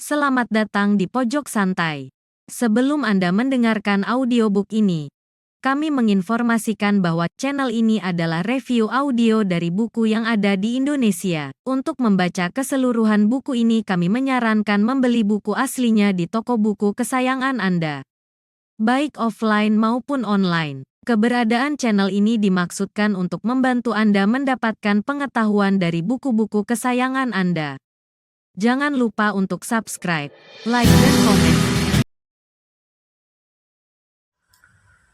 Selamat datang di Pojok Santai. Sebelum Anda mendengarkan audiobook ini, kami menginformasikan bahwa channel ini adalah review audio dari buku yang ada di Indonesia. Untuk membaca keseluruhan buku ini, kami menyarankan membeli buku aslinya di toko buku kesayangan Anda, baik offline maupun online. Keberadaan channel ini dimaksudkan untuk membantu Anda mendapatkan pengetahuan dari buku-buku kesayangan Anda. Jangan lupa untuk subscribe, like, dan komen.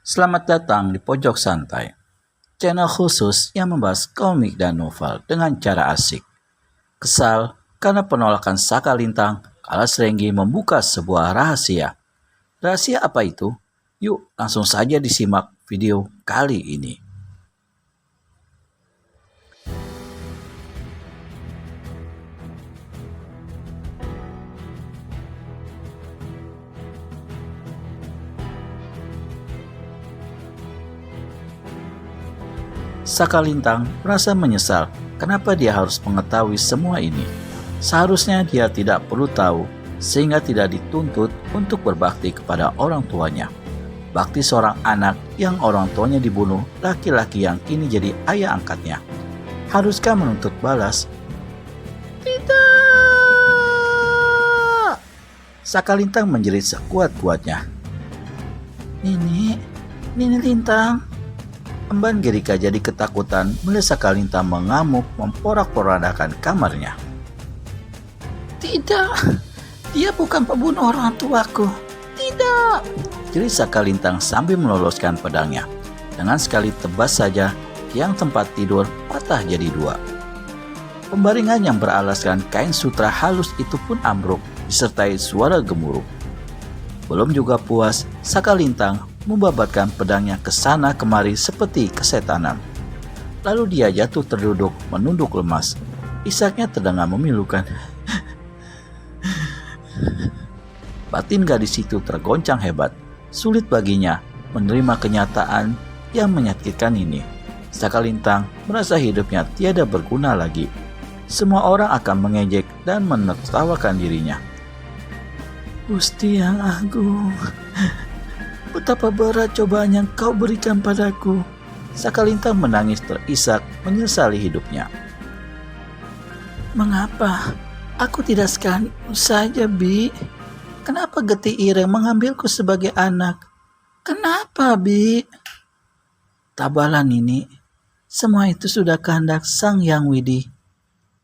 Selamat datang di Pojok Santai, channel khusus yang membahas komik dan novel dengan cara asik. Kesal karena penolakan Saka Lintang kala Srenggi membuka sebuah rahasia. Rahasia apa itu? Yuk langsung saja disimak video kali ini. Saka Lintang merasa menyesal kenapa dia harus mengetahui semua ini. Seharusnya dia tidak perlu tahu, sehingga tidak dituntut untuk berbakti kepada orang tuanya. Bakti seorang anak yang orang tuanya dibunuh laki-laki yang kini jadi ayah angkatnya. Haruskah menuntut balas? Tidak! Saka Lintang menjerit sekuat-kuatnya. Nini Lintang. Emban Gerika jadi ketakutan melihat Saka Lintang mengamuk memporak-porandakan kamarnya. Tidak, dia bukan pembunuh orang tuaku. Tidak, jerit Saka Lintang sambil meloloskan pedangnya. Dengan sekali tebas saja, tiang tempat tidur patah jadi dua. Pembaringan yang beralaskan kain sutra halus itu pun ambruk disertai suara gemuruh. Belum juga puas, Saka Lintang membabatkan pedangnya ke sana kemari seperti kesetanan. Lalu dia jatuh terduduk menunduk lemas. Isaknya terdengar memilukan. Batin gadis itu tergoncang hebat. Sulit baginya menerima kenyataan yang menyakitkan ini. Saka Lintang merasa hidupnya tiada berguna lagi. Semua orang akan mengejek dan menertawakan dirinya. Gusti yang Agung, betapa berat cobaan yang kau berikan padaku. Saka Lintang menangis terisak menyesali hidupnya. Mengapa aku tidak sekali saja, Bi? Kenapa Geti Ireng mengambilku sebagai anak? Kenapa, Bi? Tabahlah Nini, semua itu sudah kehendak Sang Yang Widi.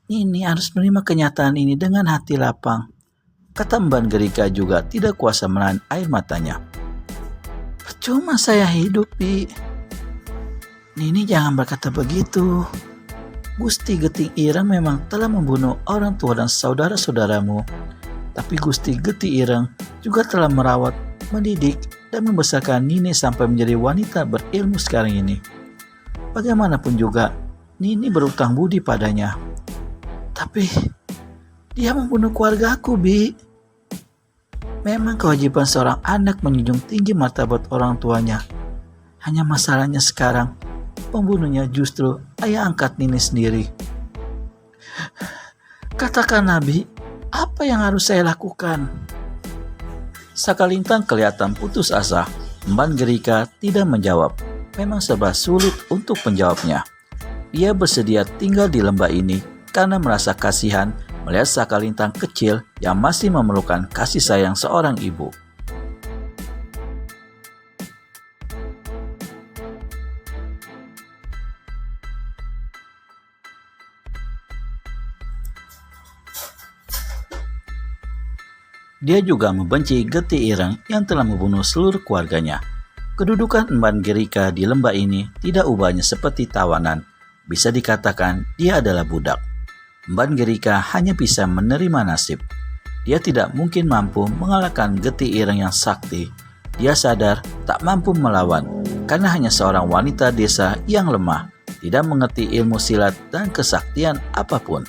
Nini harus menerima kenyataan ini dengan hati lapang. Kata Emban Gerika juga tidak kuasa menahan air matanya. Percuma saya hidup, Bi. Nini jangan berkata begitu. Gusti Geti Ireng memang telah membunuh orang tua dan saudara-saudaramu. Tapi Gusti Geti Ireng juga telah merawat, mendidik, dan membesarkan Nini sampai menjadi wanita berilmu sekarang ini. Bagaimanapun juga, Nini berutang budi padanya. Tapi dia membunuh keluargaku, Bi. Memang kewajiban seorang anak menjunjung tinggi martabat orang tuanya. Hanya masalahnya sekarang, pembunuhnya justru ayah angkat Nini sendiri. Katakan Nabi, apa yang harus saya lakukan? Saka Lintang kelihatan putus asa. Emban Gerika tidak menjawab. Memang serba sulit untuk menjawabnya. Ia bersedia tinggal di lembah ini karena merasa kasihan melihat Saka Lintang kecil yang masih memerlukan kasih sayang seorang ibu. Dia juga membenci Geti Ireng yang telah membunuh seluruh keluarganya. Kedudukan Emban Gerika di lembah ini tidak ubahnya seperti tawanan. Bisa dikatakan dia adalah budak. Emban Gerika hanya bisa menerima nasib. Dia tidak mungkin mampu mengalahkan Geti Ireng yang sakti. Dia sadar tak mampu melawan karena hanya seorang wanita desa yang lemah, tidak mengerti ilmu silat dan kesaktian apapun.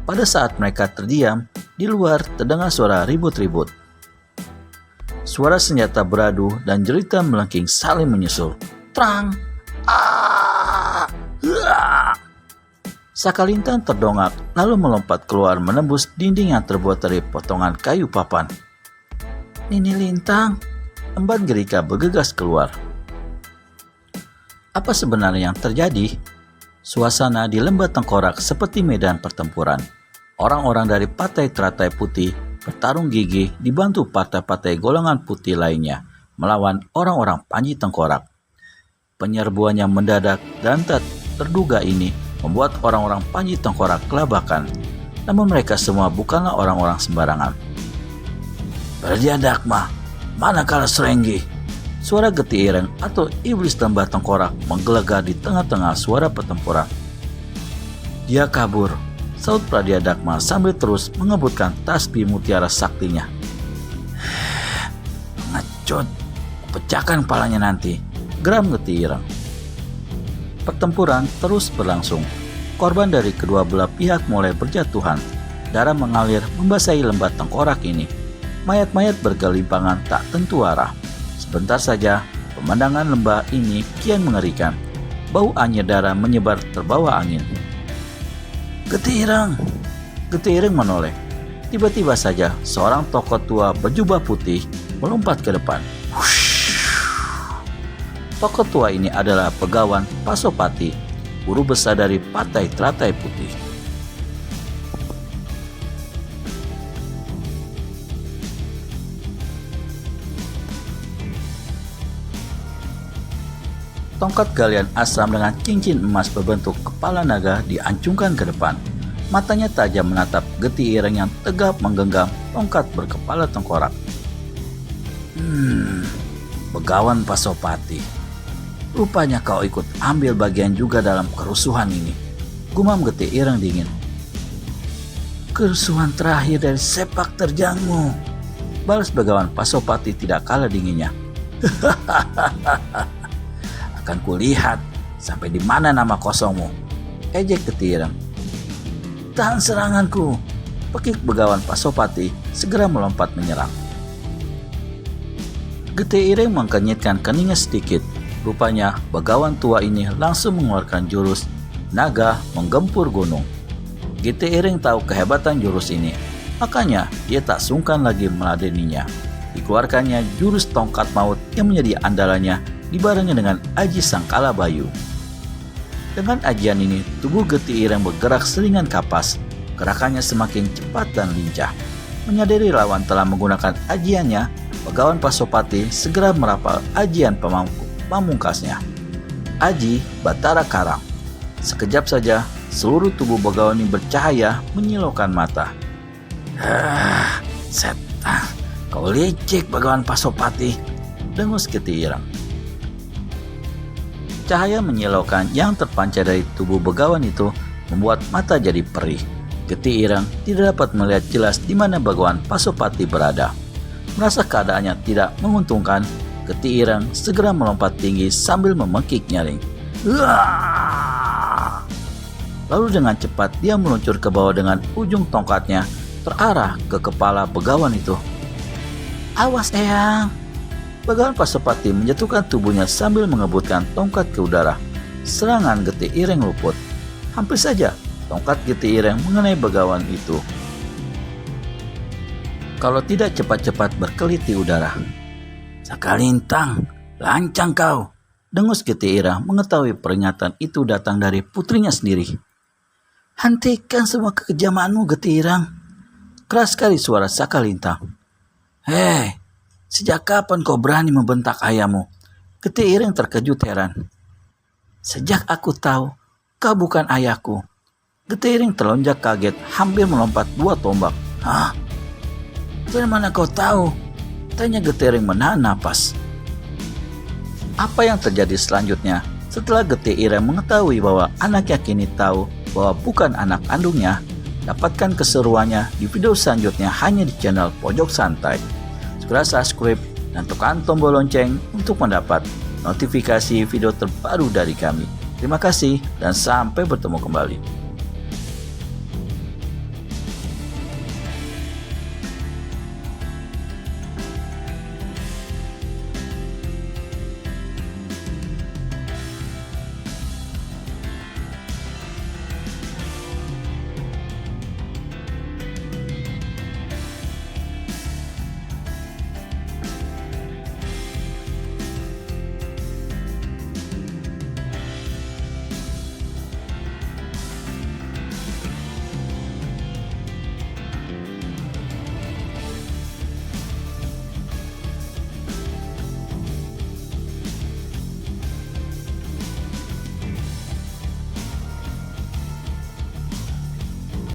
Pada saat mereka terdiam, di luar terdengar suara ribut-ribut. Suara senjata beradu dan jeritan melengking saling menyusul. Trang! Ah! Sakalintang terdongak lalu melompat keluar menembus dinding yang terbuat dari potongan kayu papan. Nini Lintang, emban Gerika bergegas keluar. Apa sebenarnya yang terjadi? Suasana di Lembah Tengkorak seperti medan pertempuran. Orang-orang dari partai teratai putih bertarung gigih dibantu partai-partai golongan putih lainnya melawan orang-orang Panji Tengkorak. Penyerbuan yang mendadak dan tak terduga ini membuat orang-orang Panji Tengkorak kelabakan. Namun mereka semua bukanlah orang-orang sembarangan. Berdiadakma, manakala Serenggi? Suara Geti Ireng atau iblis Lembah Tengkorak menggelegar di tengah-tengah suara pertempuran. Dia kabur, saut Pradiadakma sambil terus mengebutkan tasbih mutiara saktinya. Pengecut, pecahkan kepalanya nanti, geram Geti Ireng. Pertempuran terus berlangsung. Korban dari kedua belah pihak mulai berjatuhan. Darah mengalir membasahi Lembah Tengkorak ini. Mayat-mayat bergelimpangan tak tentu arah. Sebentar saja, pemandangan lembah ini kian mengerikan. Bau anyir darah menyebar terbawa angin. Geti Ireng menoleh. Tiba-tiba saja, seorang tokoh tua berjubah putih melompat ke depan. Tokoh tua ini adalah Pegawan Pasopati, guru besar dari Partai Teratai Putih. Tongkat galian asam dengan cincin emas berbentuk kepala naga diancungkan ke depan. Matanya tajam menatap Geti Ireng yang tegap menggenggam tongkat berkepala tengkorak. Pegawan Pasopati, rupanya kau ikut ambil bagian juga dalam kerusuhan ini, gumam Geti Ireng dingin. Kerusuhan terakhir dari sepak terjangmu, balas Pegawan Pasopati tidak kalah dinginnya. Akan kulihat sampai di mana nama kosongmu, ejek Geti Ireng. Tahan seranganku, pekik Pegawan Pasopati segera melompat menyerang. Geti Ireng mengkenyitkan keningnya sedikit. Rupanya Pegawan tua ini langsung mengeluarkan jurus naga menggempur gunung. Geti Ireng tahu kehebatan jurus ini, makanya dia tak sungkan lagi meladeninya. Dikeluarkannya jurus tongkat maut yang menjadi andalannya dibarengi dengan aji Sangkala Bayu. Dengan ajian ini, tubuh Geti Ireng bergerak selingan kapas. Gerakannya semakin cepat dan lincah. Menyadari lawan telah menggunakan ajiannya, Pegawan Pasopati segera merapal ajian pamungkasnya, Aji Batara Karang. Sekejap saja, seluruh tubuh Pegawan ini bercahaya menyilaukan mata. Setan, kau licik Pegawan Pasopati, dengus Geti Ireng. Cahaya menyilaukan yang terpancar dari tubuh Begawan itu membuat mata jadi perih. Geti Ireng tidak dapat melihat jelas di mana Begawan Pasopati berada. Merasa keadaannya tidak menguntungkan, Geti Ireng segera melompat tinggi sambil memekik nyaring. Lalu dengan cepat dia meluncur ke bawah dengan ujung tongkatnya terarah ke kepala Begawan itu. Awas Eyang! Pegawan Pasopati menjatuhkan tubuhnya sambil mengebutkan tongkat ke udara. Serangan Geti Ireng luput. Hampir saja tongkat Geti Ireng mengenai Begawan itu, kalau tidak cepat-cepat berkelit di udara. Sakalintang, lancang kau, dengus Geti Ireng mengetahui peringatan itu datang dari putrinya sendiri. Hentikan semua kekejamanmu Geti Ireng, keras sekali suara Sakalintang. Hei, sejak kapan kau berani membentak ayahmu? Geti Ireng terkejut heran. Sejak aku tahu kau bukan ayahku. Geti Ireng terlonjak kaget, hampir melompat 2 tombak. Hah? Dari mana kau tahu? Tanya Geti Ireng menahan napas. Apa yang terjadi selanjutnya setelah Geti Ireng mengetahui bahwa anaknya kini tahu bahwa bukan anak kandungnya? Dapatkan keseruannya di video selanjutnya hanya di channel Pojok Santai. Segera subscribe dan tekan tombol lonceng untuk mendapat notifikasi video terbaru dari kami. Terima kasih dan sampai bertemu kembali.